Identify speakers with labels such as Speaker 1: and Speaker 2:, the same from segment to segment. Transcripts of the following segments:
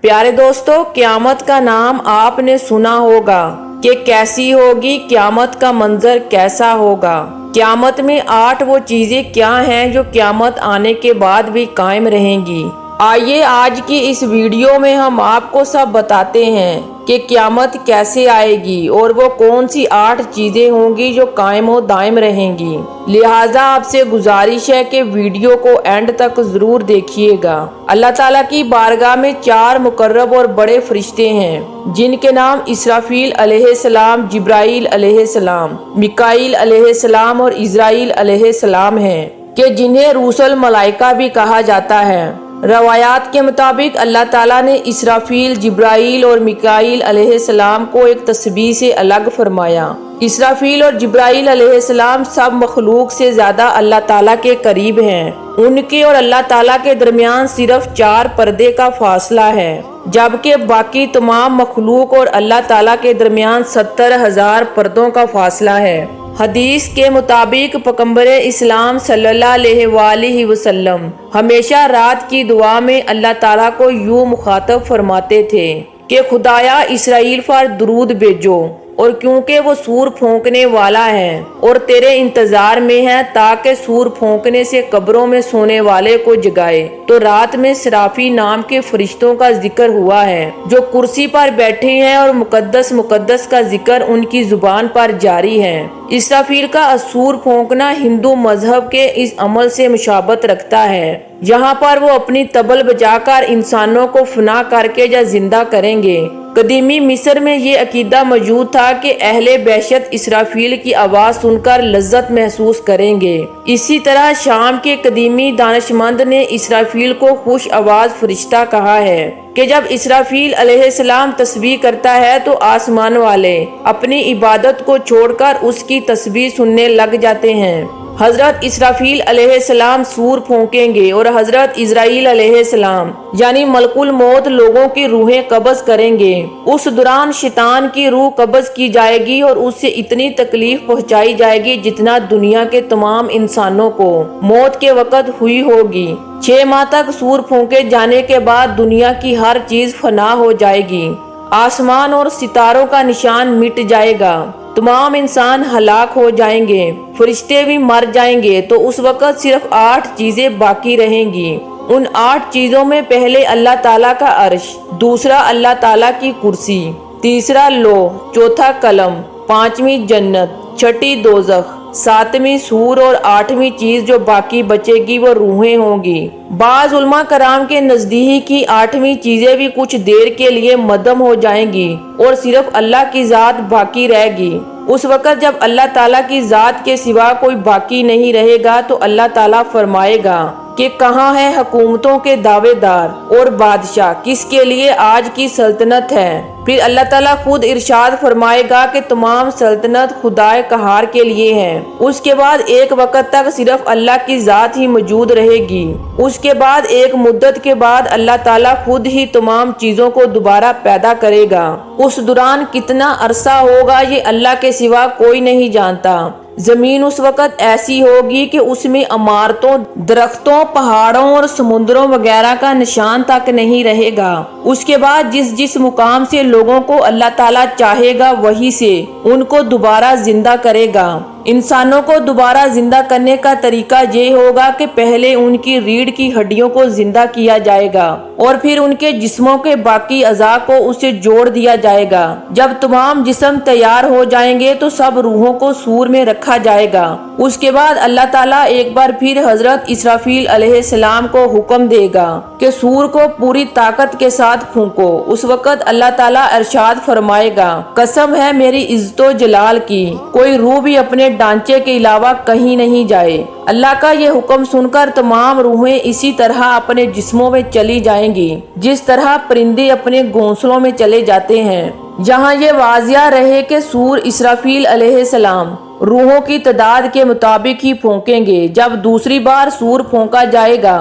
Speaker 1: प्यारे दोस्तों, क़यामत का नाम आपने सुना होगा कि कैसी होगी क़यामत का मंजर कैसा होगा। क़यामत में 8 वो चीजें क्या हैं जो क़यामत आने के बाद भी कायम रहेंगी। आइए आज की इस वीडियो में हम आपको सब बताते हैं कि क़यामत कैसे आएगी और वो कौन सी 8 चीजें होंगी जो कायम व दायम रहेंगी। लिहाजा आपसे गुजारिश है कि वीडियो को एंड तक जरूर देखिएगा। अल्लाह ताला की बारगाह में 4 मुकर्रब और बड़े फरिश्ते हैं जिनके नाम इसराफील अलैहिस्सलाम, जिब्राईल अलैहिस्सलाम, मिकाईल अलैहिस्सलाम और इज़राईल अलैहिस्सलाम हैं कि जिन्हें रूसल मलाइका भी कहा जाता है। रवायात के मुताबिक अल्लाह ताला ने इसराफील, जिब्राईल और मिकाईल अलैहिस्सलाम को एक तस्बीह से अलग फरमाया। इसराफील और जिब्राईल अलैहिस्सलाम सब मखलूक से ज्यादा अल्लाह ताला के करीब हैं। उनके और अल्लाह ताला के दरमियान सिर्फ 4 पर्दे का फासला है, जबकि बाकी तमाम मखलूक और अल्लाह ताला के दरमियान 70,000 पर्दों का फासला है। हदीस के मुताबिक पैगंबर इस्लाम सल्लल्लाहु अलैहि वसल्लम हमेशा रात की दुआ में अल्लाह ताला को यूं मुखातब फरमाते थे कि खुदाया इसराइल पर दुरूद भेजो, और क्योंकि वो सूर फूंकने वाला है और तेरे इंतजार में है ताकि सूर फूंकने से कब्रों में सोने वाले को जगाए, तो रात में सराफी नाम के फरिश्तों का जिक्र हुआ है जो कुर्सी पर बैठे हैं और मुकद्दस मुकद्दस का जिक्र उनकी जुबान पर जारी है। इसराफील का सूर फूंकना हिंदू मजहब के इस अमल से मुशाबत रखता है जहाँ पर वो अपनी तबल बजाकर इंसानों को फना करके या जिंदा करेंगे। कदीमी मिस्र में ये अकीदा मौजूद था कि अहले बेशत इसराफील की आवाज सुनकर लज्जत महसूस करेंगे। इसी तरह शाम के कदीमी दानिशमंद ने इसराफील को खुश आवाज फरिश्ता कहा है कि जब इसराफील अलैहिस्सलाम तस्बीह करता है तो आसमान वाले अपनी इबादत को छोड़कर उसकी तस्बीह सुनने लग जाते हैं। हजरत इसराफील अलैहिस्सलाम सूर फूंकेंगे और हजरत इज़राईल अलैहिस्सलाम यानी मलकुल मौत लोगों की रूहें कब्ज करेंगे। उस दौरान शैतान की रूह कब्ज की जाएगी और उससे इतनी तकलीफ पहुंचाई जाएगी जितना दुनिया के तमाम इंसानों को मौत के वक्त हुई होगी। 6 माह तक सूर फूंके जाने के बाद दुनिया की हर चीज फना हो जाएगी। आसमान और सितारों का निशान मिट जाएगा, तमाम इंसान हलाक हो जाएंगे, फरिश्ते भी मर जाएंगे। तो उस वक्त सिर्फ 8 चीजें बाकी रहेंगी। उन 8 चीजों में पहले अल्लाह ताला का अर्श, दूसरा अल्लाह ताला की कुर्सी, तीसरा लौह, चौथा कलम, 5वीं जन्नत, 6ठी दोज़ख, 7वीं सूर और 8वीं चीज जो बाकी बचेगी वो रूहें होंगी। बाज उलमा कराम के नजदीक की 8वीं चीजें भी कुछ देर के लिए मदम हो जाएंगी और सिर्फ अल्लाह की जात बाकी रहेगी। उस वक्त जब अल्लाह ताला की जात के सिवा कोई बाकी नहीं रहेगा तो अल्लाह ताला फरमाएगा कि कहाँ है हुकूमतों के दावेदार और बादशाह, किसके लिए आज की सल्तनत है। फिर अल्लाह ताला खुद इरशाद फरमाएगा कि तमाम सल्तनत खुदाए कहार के लिए है। उसके बाद एक वक्त तक सिर्फ अल्लाह की जात ही मौजूद रहेगी। उसके बाद एक मुद्दत के बाद अल्लाह ताला खुद ही तमाम चीजों को दोबारा पैदा करेगा। उस दौरान कितना अरसा होगा ये अल्लाह के सिवा कोई नहीं जानता। जमीन उस वक्त ऐसी होगी कि उसमें इमारतों, दरख्तों, पहाड़ों और समुद्रों वगैरह का निशान तक नहीं रहेगा। उसके बाद जिस जिस मुकाम से लोगों को अल्लाह ताला चाहेगा वहीं से उनको दोबारा जिंदा करेगा। इंसानों को दोबारा जिंदा करने का तरीका ये होगा कि पहले उनकी रीढ़ की हड्डियों को जिंदा किया जाएगा और फिर उनके जिस्मों के बाकी अज़ा को उससे जोड़ दिया जाएगा। जब तमाम जिस्म तैयार हो जाएंगे तो सब रूहों को सूर में रखा जाएगा। उसके बाद अल्लाह ताला एक बार फिर हजरत इसराफील अलैहिस्सलाम को हुक्म देगा कि सूर को पूरी ताकत के साथ फूंको। उस वक्त अल्लाह ताला इरशाद फरमाएगा, कसम है मेरी इज्जतो जलाल की, कोई रूह भी अपने ढांचे के अलावा कहीं नहीं जाए। अल्लाह का ये हुक्म सुनकर तमाम रूहें इसी तरह अपने जिस्मों में चली जाएंगी जिस तरह परिंदे अपने घोंसलों में चले जाते हैं। जहाँ ये वाजिया रहे कि सूर इसराफील अलैहिस्सलाम रूहों की तादाद के मुताबिक ही फूंकेंगे। जब दूसरी बार सूर फूंका जाएगा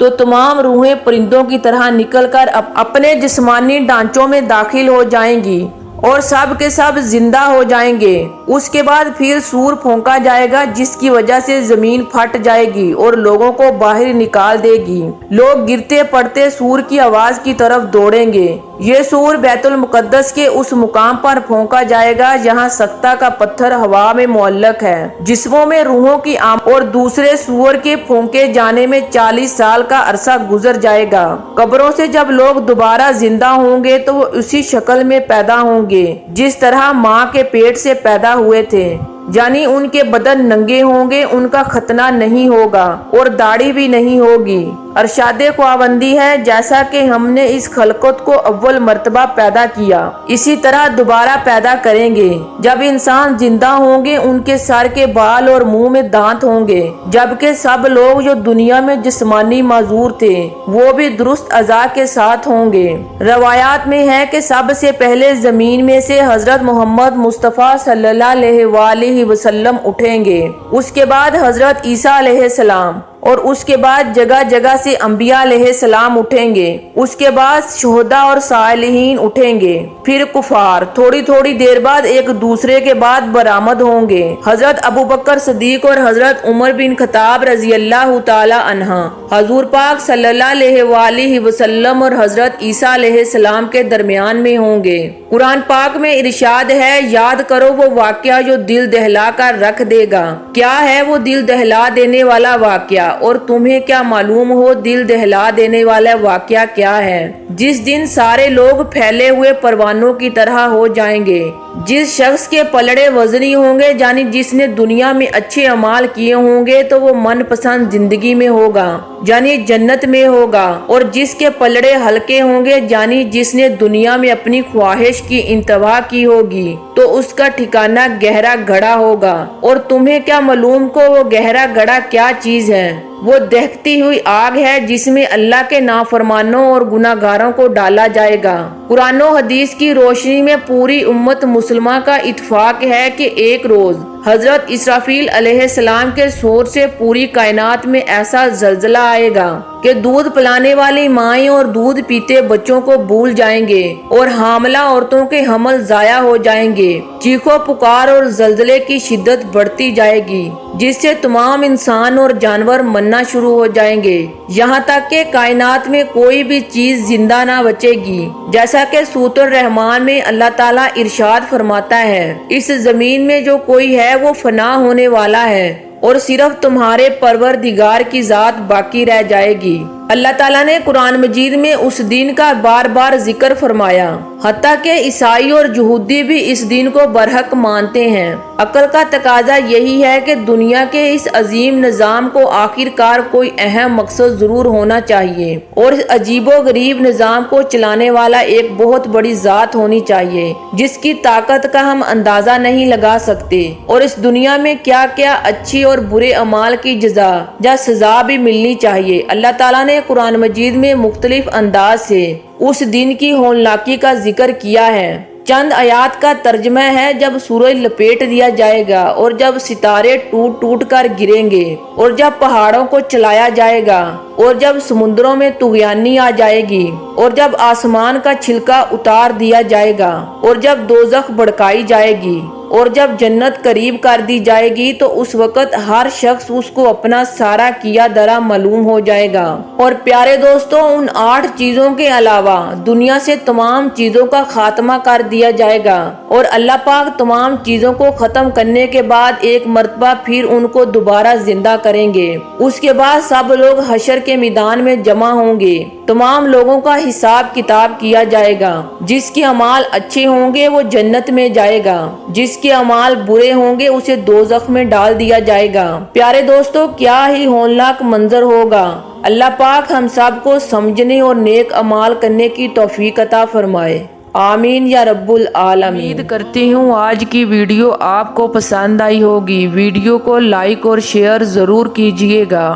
Speaker 1: तो तमाम रूहें परिंदों की तरह निकलकर अपने जिस्मानी ढांचों में दाखिल हो जाएंगी اور سب کے سب زندہ ہو جائیں گے۔ اس کے بعد پھر سور پھونکا جائے گا جس کی وجہ سے زمین پھٹ جائے گی اور لوگوں کو باہر نکال دے گی۔ لوگ گرتے پڑتے سور کی آواز کی طرف دوڑیں گے۔ یہ سور بیت المقدس کے اس مقام پر پھونکا جائے گا جہاں سکتہ کا پتھر ہوا میں معلق ہے۔ جسموں میں روحوں کی آمد اور دوسرے سور کے پھونکے جانے میں 40 سال کا عرصہ گزر جائے گا۔ قبروں سے جب لوگ دوبارہ زندہ ہوں گے تو وہ اسی شکل میں پیدا ہوں گے جس طرح ماں کے پیٹ سے پیدا ہوئے تھے، یعنی ان کے بدن ننگے ہوں گے، ان کا ختنہ نہیں ہوگا اور داڑھی بھی نہیں ہوگی۔ ارشاد خداوندی ہے، جیسا کہ ہم نے اس خلقت کو اول مرتبہ پیدا کیا اسی طرح دوبارہ پیدا کریں گے۔ جب انسان زندہ ہوں گے ان کے سر کے بال اور منہ میں دانت ہوں گے، جبکہ سب لوگ جو دنیا میں جسمانی معذور تھے وہ بھی درست اعضاء کے ساتھ ہوں گے۔ روایات میں ہے کہ سب سے پہلے زمین میں سے حضرت محمد مصطفیٰ صلی اللہ علیہ وآلہ وسلم اٹھیں گے، اس کے بعد حضرت عیسیٰ علیہ السلام، اور اس کے بعد جگہ جگہ سے انبیاء علیہ السلام اٹھیں گے، اس کے بعد شہداء اور صالحین اٹھیں گے، پھر کفار تھوڑی تھوڑی دیر بعد ایک دوسرے کے بعد برآمد ہوں گے۔ حضرت ابوبکر صدیق اور حضرت عمر بن خطاب رضی اللہ تعالی عنہ حضور پاک صلی اللہ علیہ وآلہ وسلم اور حضرت عیسیٰ علیہ السلام کے درمیان میں ہوں گے۔ قرآن پاک میں ارشاد ہے، یاد کرو وہ واقعہ جو دل دہلا کر رکھ دے گا۔ کیا ہے وہ دل دہلا دینے والا واقعہ؟ اور تمہیں کیا معلوم ہو دل دہلا دینے والا واقعہ کیا ہے؟ جس دن سارے لوگ پھیلے ہوئے پروانوں کی طرح ہو جائیں گے۔ جس شخص کے پلڑے وزنی ہوں گے، یعنی جس نے دنیا میں اچھے اعمال کیے ہوں گے تو وہ من پسند زندگی میں ہوگا، یعنی جنت میں ہوگا، اور جس کے پلڑے ہلکے ہوں گے، یعنی جس نے دنیا میں اپنی خواہش کی انتہا کی ہوگی تو اس کا ٹھکانہ گہرا گڑھا ہوگا۔ اور تمہیں کیا معلوم کو وہ گہرا گڑھا کیا چیز ہے؟ وہ دہکتی ہوئی آگ ہے جس میں اللہ کے نافرمانوں اور گناہگاروں کو ڈالا جائے گا۔ قرآن و حدیث کی روشنی میں پوری امت مسلمہ کا اتفاق ہے کہ ایک روز حضرت اسرافیل علیہ السلام کے صور سے پوری کائنات میں ایسا زلزلہ آئے گا کہ دودھ پلانے والی مائیں اور دودھ پیتے بچوں کو بھول جائیں گے اور حاملہ عورتوں کے حمل ضائع ہو جائیں گے۔ چیخو پکار اور زلزلے کی شدت بڑھتی جائے گی جس سے تمام انسان اور جانور مرنا شروع ہو جائیں گے، یہاں تک کہ کائنات میں کوئی بھی چیز زندہ نہ بچے گی۔ جیسا کہ سورۃ الرحمن میں اللہ تعالیٰ ارشاد فرماتا ہے، اس زمین میں جو کوئی ہے وہ فنا ہونے والا ہے اور صرف تمہارے پروردگار کی ذات باقی رہ جائے گی۔ اللہ تعالیٰ نے قرآن مجید میں اس دن کا بار بار ذکر فرمایا، حتیٰ کہ عیسائی اور یہودی بھی اس دن کو برحق مانتے ہیں۔ عقل کا تقاضا یہی ہے کہ دنیا کے اس عظیم نظام کو آخر کار کوئی اہم مقصد ضرور ہونا چاہیے اور اس عجیب و غریب نظام کو چلانے والا ایک بہت بڑی ذات ہونی چاہیے جس کی طاقت کا ہم اندازہ نہیں لگا سکتے، اور اس دنیا میں کیا کیا اچھی اور برے اعمال کی جزا یا سزا بھی ملنی چاہیے۔ اللہ تعالیٰ نے قرآن مجید میں مختلف انداز سے اس دن کی ہولناکی کا ذکر کیا ہے۔ چند آیات کا ترجمہ ہے، جب سورج لپیٹ دیا جائے گا اور جب ستارے ٹوٹ ٹوٹ کر گریں گے اور جب پہاڑوں کو چلایا جائے گا اور جب سمندروں میں طغیانی آ جائے گی اور جب آسمان کا چھلکا اتار دیا جائے گا اور جب دوزخ بھڑکائی جائے گی اور جب جنت قریب کر دی جائے گی تو اس وقت ہر شخص اس کو اپنا سارا کیا درا معلوم ہو جائے گا۔ اور پیارے دوستوں، ان 8 چیزوں کے علاوہ دنیا سے تمام چیزوں کا خاتمہ کر دیا جائے گا اور اللہ پاک تمام چیزوں کو ختم کرنے کے بعد ایک مرتبہ پھر ان کو دوبارہ زندہ کریں گے۔ اس کے بعد سب لوگ حشر کے میدان میں جمع ہوں گے، تمام لوگوں کا حساب کتاب کیا جائے گا۔ جس کے اعمال اچھے ہوں گے وہ جنت میں جائے گا، جس کے اعمال برے ہوں گے اسے دوزخ میں ڈال دیا جائے گا۔ پیارے دوستو، کیا ہی ہولناک منظر ہوگا۔ اللہ پاک ہم سب کو سمجھنے اور نیک اعمال کرنے کی توفیق عطا فرمائے، آمین یا رب العالمین۔ امید کرتی ہوں آج کی ویڈیو آپ کو پسند آئی ہوگی۔ ویڈیو کو لائک اور شیئر ضرور کیجیے گا۔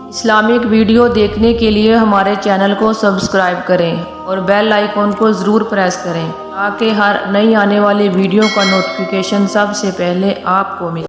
Speaker 1: اسلامک ویڈیو دیکھنے کے لیے ہمارے چینل کو سبسکرائب کریں اور بیل آئیکن کو ضرور پریس کریں تاکہ ہر نئی آنے والی ویڈیو کا نوٹیفیکیشن سب سے پہلے آپ کو ملے۔